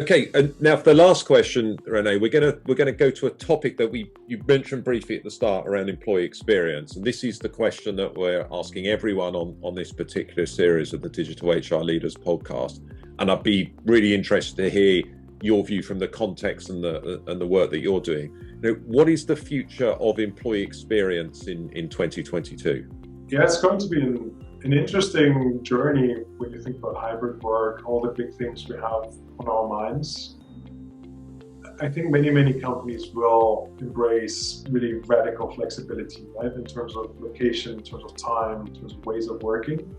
Okay, and now for the last question, René, we're gonna go to a topic that you mentioned briefly at the start around employee experience, and this is the question that we're asking everyone on this particular series of the Digital HR Leaders podcast. And I'd be really interested to hear your view from the context and the work that you're doing. What is the future of employee experience in 2022? Yeah, it's going to be an interesting journey when you think about hybrid work, all the big things we have on our minds. I think many companies will embrace really radical flexibility, right? In terms of location, in terms of time, in terms of ways of working.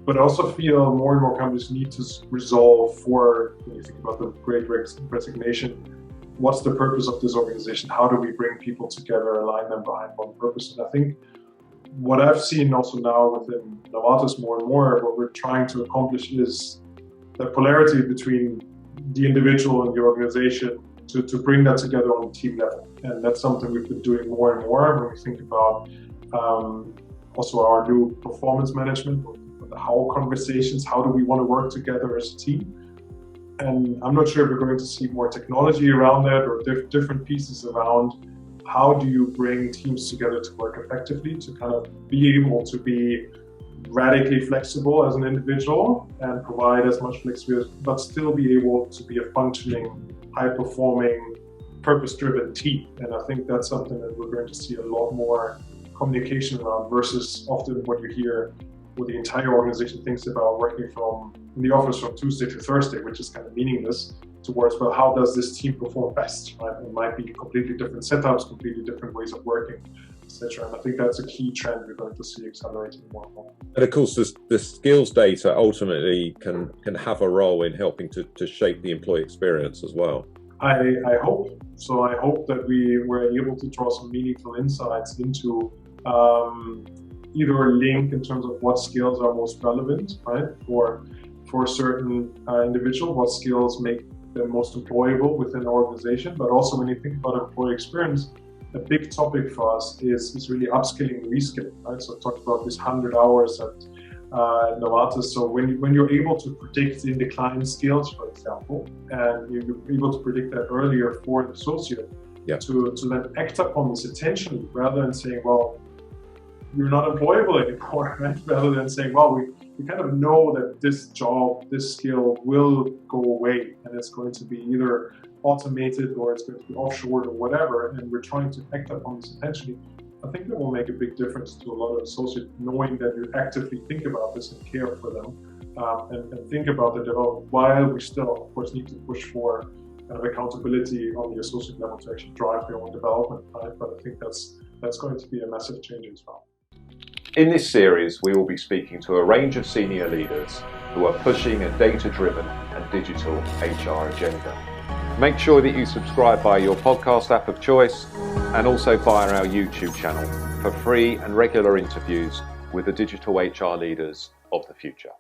But I also feel more and more companies need to resolve when you think about the Great Resignation, what's the purpose of this organization? How do we bring people together, align them behind one purpose? And I think what I've seen also now within Novartis more and more, what we're trying to accomplish is the polarity between the individual and the organization to bring that together on a team level. And that's something we've been doing more and more when we think about also our new performance management, how conversations, how do we want to work together as a team? And I'm not sure if we're going to see more technology around that or different pieces around how do you bring teams together to work effectively, to kind of be able to be radically flexible as an individual and provide as much flexibility, but still be able to be a functioning, high-performing, purpose-driven team. And I think that's something that we're going to see a lot more communication around versus often what you hear what the entire organization thinks about working in the office from Tuesday to Thursday, which is kind of meaningless, towards, well, how does this team perform best, right? It might be completely different setups, completely different ways of working, etc. And I think that's a key trend we're going to see accelerating more and more. And of course, the skills data ultimately can have a role in helping to shape the employee experience as well. I hope. So I hope that we were able to draw some meaningful insights into either a link in terms of what skills are most relevant, right? For a certain individual, what skills make them most employable within an organization. But also when you think about employee experience, a big topic for us is really upskilling and reskilling, right? So I talked about this 100 hours at Novartis. So when you're able to predict in decline skills, for example, and you're able to predict that earlier for an associate, to then act upon this intentionally rather than saying, well, you're not employable anymore, right? Rather than saying, well, we kind of know that this job, this skill will go away and it's going to be either automated or it's going to be offshored or whatever, and we're trying to act upon this intentionally. I think that will make a big difference to a lot of associates, knowing that you actively think about this and care for them and think about the development, while we still, of course, need to push for kind of accountability on the associate level to actually drive their own development, right? But I think that's going to be a massive change as well. In this series, we will be speaking to a range of senior leaders who are pushing a data-driven and digital HR agenda. Make sure that you subscribe via your podcast app of choice and also via our YouTube channel for free and regular interviews with the digital HR leaders of the future.